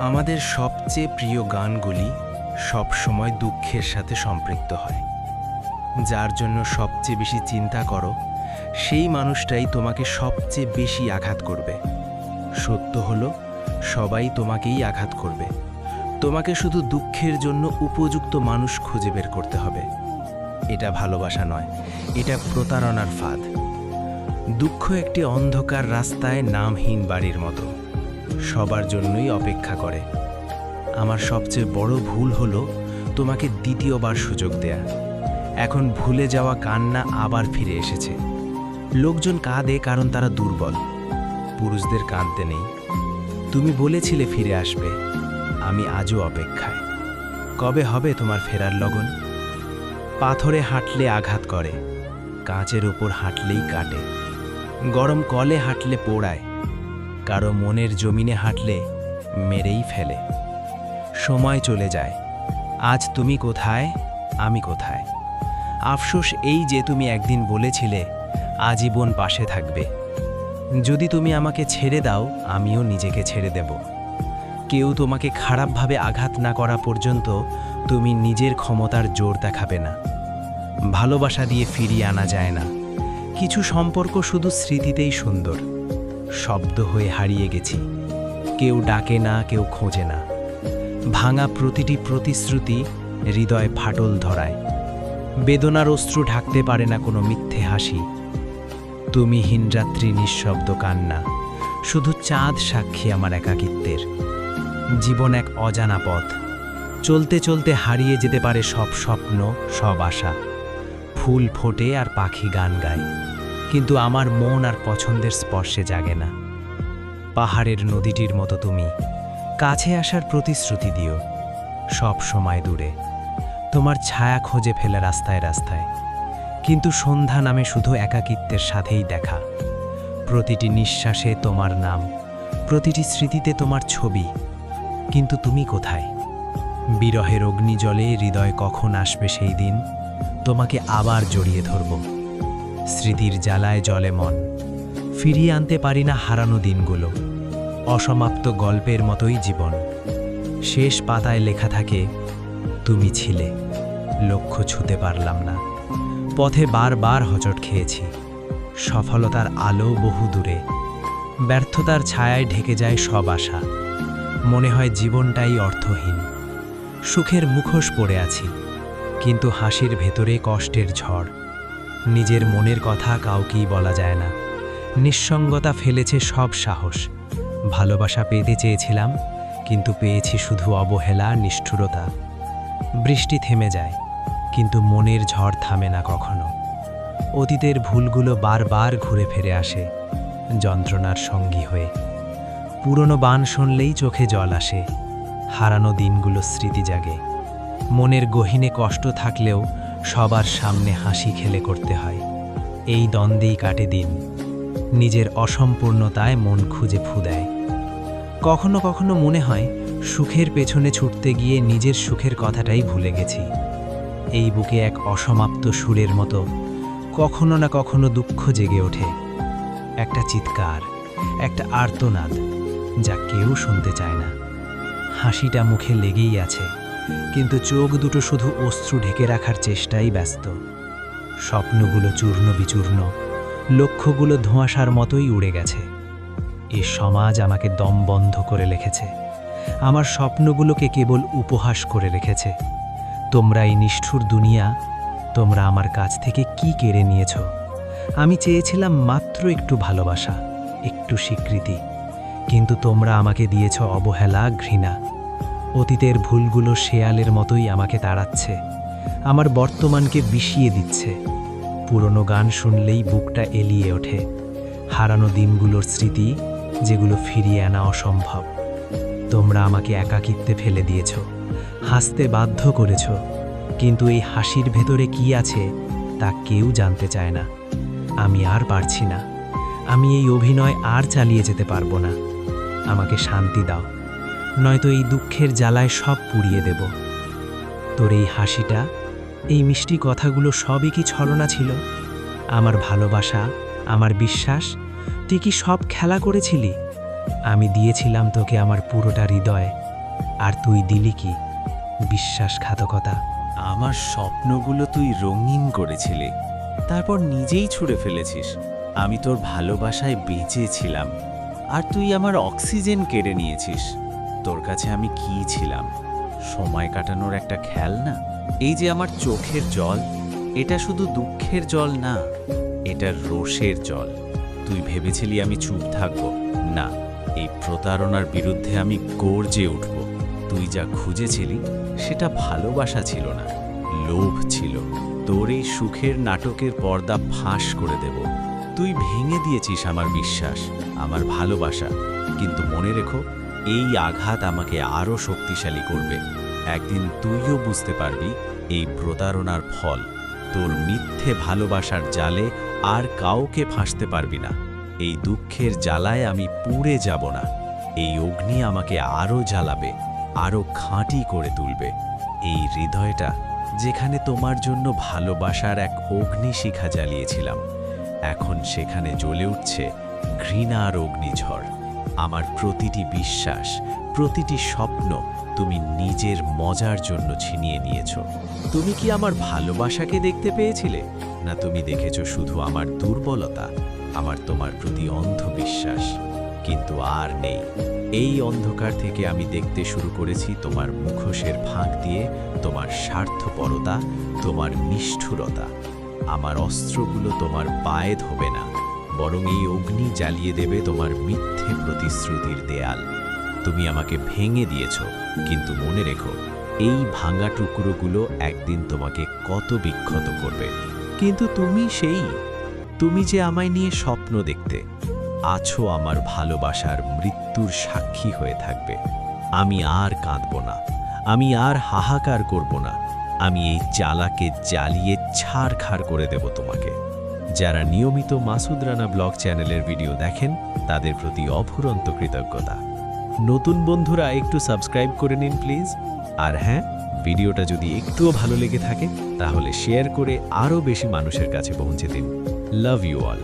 আমাদের সবচেয়ে প্রিয় গানগুলি সবসময় দুঃখের সাথে সম্পৃক্ত হয়। যার জন্য সবচেয়ে বেশি চিন্তা করো, সেই মানুষটাই তোমাকে সবচেয়ে বেশি আঘাত করবে। সত্য হলো, সবাই তোমাকেই আঘাত করবে। তোমাকে শুধু দুঃখের জন্য উপযুক্ত মানুষ খুঁজে বের করতে হবে। এটা ভালোবাসা নয়, এটা প্রতারণার ফাঁদ। দুঃখ একটি অন্ধকার রাস্তায় নামহীন বাড়ির মতো, সবার জন্যই অপেক্ষা করে। আমার সবচেয়ে বড় ভুল হলো তোমাকে দ্বিতীয়বার সুযোগ দেয়া। এখন ভুলে যাওয়া কান্না আবার ফিরে এসেছে। লোকজন কাঁদে কারণ তারা দুর্বল, পুরুষদের কাঁদতে নেই। তুমি বলেছিলে ফিরে আসবে, আমি আজও অপেক্ষায়। কবে হবে তোমার ফেরার লগন? পাথরে হাঁটলে আঘাত করে, কাঁচের ওপর হাঁটলেই কাটে। গরম কলে হাঁটলে পোড়ায়, কারো মনের জমিনে হাঁটলে মেরেই ফেলে। সময় চলে যায়, আজ তুমি কোথায়, আমি কোথায়। আফসোস এই যে তুমি একদিন বলেছিলে আজীবন পাশে থাকবে। যদি তুমি আমাকে ছেড়ে দাও, আমিও নিজেকে ছেড়ে দেব। কেউ তোমাকে খারাপভাবে আঘাত না করা পর্যন্ত তুমি নিজের ক্ষমতার জোর দেখাবে না। ভালোবাসা দিয়ে ফিরিয়ে আনা যায় না। কিছু সম্পর্ক শুধু স্মৃতিতেই সুন্দর। শব্দ হয়ে হারিয়ে গেছি, কেউ ডাকে না, কেউ খোঁজে না। ভাঙা প্রতিটি প্রতিশ্রুতি হৃদয়ে ফাটল ধরায়। বেদনার অশ্রু ঢাকতে পারে না কোনো মিথ্যে হাসি। তুমি হীনরাত্রি নিঃশব্দ কান্না, শুধু চাঁদ সাক্ষী আমার একাকিত্বের। জীবন এক অজানা পথ, চলতে চলতে হারিয়ে যেতে পারে সব স্বপ্ন, সব আশা। ফুল ফোটে আর পাখি গান গায়, কিন্তু আমার মন আর পছন্দের স্পর্শে জাগে না। পাহাড়ের নদীটির মতো তুমি কাছে আসার প্রতিশ্রুতি দিও, সব সময় দূরে। তোমার ছায়া খোঁজে ফেলে রাস্তায় রাস্তায়, কিন্তু সন্ধ্যা নামে শুধু একাকিত্বের সাথেই দেখা। প্রতিটি নিঃশ্বাসে তোমার নাম, প্রতিটি স্মৃতিতে তোমার ছবি, কিন্তু তুমি কোথায়? বিরহের অগ্নিজলে হৃদয় কখন আসবে সেই দিন, তোমাকে আবার জড়িয়ে ধরব। স্মৃতির জ্বালায় জলে মন, ফিরিয়ে আনতে পারি না হারানো দিনগুলো। অসমাপ্ত গল্পের মতোই জীবন, শেষ পাতায় লেখা থাকে তুমি ছিলে, লক্ষ্য ছুঁতে পারলাম না। পথে বারবার হোঁচট খেয়েছি, সফলতার আলো বহু দূরে। ব্যর্থতার ছায়ায় ঢেকে যায় সব আশা, মনে হয় জীবনটাই অর্থহীন। সুখের মুখোশ পড়ে আছি, কিন্তু হাসির ভেতরে কষ্টের ঝড়। নিজের মনের কথা কাউকেই বলা যায় না, নিঃসঙ্গতা ফেলেছে সব সাহস। ভালোবাসা পেতে চেয়েছিলাম, কিন্তু পেয়েছি শুধু অবহেলা, নিষ্ঠুরতা। বৃষ্টি থেমে যায়, কিন্তু মনের ঝড় থামে না কখনো। অতীতের ভুলগুলো বারবার ঘুরে ফিরে আসে, যন্ত্রণার সঙ্গী হয়ে। পুরনো গান শুনলেই চোখে জল আসে, হারানো দিনগুলো স্মৃতি জাগে। মনের গহীনে কষ্ট থাকলেও সবার সামনে হাসি খেলে করতে হয়। এই দ্বন্দ্বেই কাটে দিন, নিজের অসম্পূর্ণতায় মন খুঁজে ফু দেয়। কখনো কখনো মনে হয় সুখের পেছনে ছুটতে গিয়ে নিজের সুখের কথাটাই ভুলে গেছি। এই বুকে এক অসমাপ্ত সুরের মতো কখনো না কখনো দুঃখ জেগে ওঠে। একটা চিৎকার, একটা আর্তনাদ, যা কেউ শুনতে চায় না। হাসিটা মুখে লেগেই আছে, কিন্তু চোখ দুটো শুধু অশ্রু ঢেকে রাখার চেষ্টাই ব্যস্ত। স্বপ্নগুলো চূর্ণ বিচূর্ণ, লক্ষ্যগুলো ধোঁয়াশার মতোই উড়ে গেছে। এ সমাজ আমাকে দম বন্ধ করে রেখেছে, আমার স্বপ্নগুলোকে কেবল উপহাস করে রেখেছে। তোমরা এই নিষ্ঠুর দুনিয়া, তোমরা আমার কাছ থেকে কি কেড়ে নিয়েছ? আমি চেয়েছিলাম মাত্র একটু ভালোবাসা, একটু স্বীকৃতি, কিন্তু তোমরা আমাকে দিয়েছ অবহেলা, ঘৃণা। অতীতের ভুলগুলো শেয়ালের মতোই আমাকে তাড়াচ্ছে, আমার বর্তমানকে বিষিয়ে দিচ্ছে। পুরনো গান শুনলেই বুকটা এলিয়ে ওঠে, হারানো দিনগুলোর স্মৃতি, যেগুলো ফিরিয়ে আনা অসম্ভব। তোমরা আমাকে একাকিত্বে ফেলে দিয়েছ, হাসতে বাধ্য করেছ, কিন্তু এই হাসির ভেতরে কি আছে তা কেউ জানতে চায় না। আমি আর পারছি না, আমি এই অভিনয় আর চালিয়ে যেতে পারবো না। আমাকে শান্তি দাও, নয়তো এই দুঃখের জ্বালায় সব পুড়িয়ে দেব। তোর এই হাসিটা, এই মিষ্টি কথাগুলো সবই কি ছলনা ছিল? আমার ভালোবাসা, আমার বিশ্বাস, তুই কি সব খেলা করেছিলি? আমি দিয়েছিলাম তোকে আমার পুরোটা হৃদয়, আর তুই দিলি কি? বিশ্বাসঘাতকতা। আমার স্বপ্নগুলো তুই রঙিন করেছিলি, তারপর নিজেই ছুঁড়ে ফেলেছিস। আমি তোর ভালোবাসায় বেঁচেছিলাম, আর তুই আমার অক্সিজেন কেড়ে নিয়েছিস। তোর কাছে আমি কি ছিলাম? সময় কাটানোর একটা খেলনা? এই যে আমার চোখের জল, এটা শুধু দুঃখের জল না, এটা রোষের জল। তুই ভেবেছিলি আমি চুপ থাকব? না, এই প্রতারণার বিরুদ্ধে আমি গর্জে উঠব। তুই যা খুঁজেছিলি সেটা ভালোবাসা ছিল না, লোভ ছিল। তোর এই সুখের নাটকের পর্দা ফাঁস করে দেব। তুই ভেঙে দিয়েছিস আমার বিশ্বাস, আমার ভালোবাসা। কিন্তু মনে রেখো, এই আঘাত আমাকে আরও শক্তিশালী করবে। একদিন তুইও বুঝতে পারবি এই প্রতারণার ফল। তোর মিথ্যে ভালোবাসার জালে আর কাউকে ফাঁসতে পারবি না। এই দুঃখের জ্বালায় আমি পুড়ে যাব না। এই অগ্নি আমাকে আরও জ্বালাবে, আরও খাঁটি করে তুলবে। এই হৃদয়টা যেখানে তোমার জন্য ভালোবাসার এক অগ্নিশিখা জ্বালিয়েছিলাম, এখন সেখানে জ্বলে উঠছে ঘৃণার অগ্নিঝড়। আমার প্রতিটি বিশ্বাস, প্রতিটি স্বপ্ন তুমি নিজের মজার জন্য ছিনিয়ে নিয়েছ। তুমি কি আমার ভালোবাসাকে দেখতে পেয়েছিলে, না তুমি দেখেছ শুধু আমার দুর্বলতা, আমার তোমার প্রতি অন্ধবিশ্বাস? কিন্তু আর নেই। এই অন্ধকার থেকে আমি দেখতে শুরু করেছি তোমার মুখোশের ফাঁক দিয়ে তোমার স্বার্থপরতা, তোমার নিষ্ঠুরতা। আমার অস্ত্রগুলো তোমার পায়ে ধোবে না, বরং এই অগ্নি জ্বালিয়ে দেবে তোমার মিথ্যে প্রতিশ্রুতির দেয়াল। তুমি আমাকে ভেঙে দিয়েছ, কিন্তু মনে রেখো, এই ভাঙা টুকরোগুলো একদিন তোমাকে কত বিক্ষত করবে। কিন্তু তুমি যে আমায় নিয়ে স্বপ্ন দেখতে আছো, আমার ভালোবাসার মৃত্যুর সাক্ষী হয়ে থাকবে। আমি আর কাঁদব না, আমি আর হাহাকার করব না। আমি এই জ্বালাকে জ্বালিয়ে ছাড়খাড় করে দেব তোমাকে। যারা নিয়মিত মাসুদ রানা ব্লগ চ্যানেলের ভিডিও দেখেন, তাদের প্রতি অফুরন্ত কৃতজ্ঞতা। নতুন বন্ধুরা একটু সাবস্ক্রাইব করে নিন প্লিজ। আর হ্যাঁ, ভিডিওটা যদি একটুও ভালো লেগে থাকে তাহলে শেয়ার করে আরও বেশি মানুষের কাছে পৌঁছে দিন। Love you all.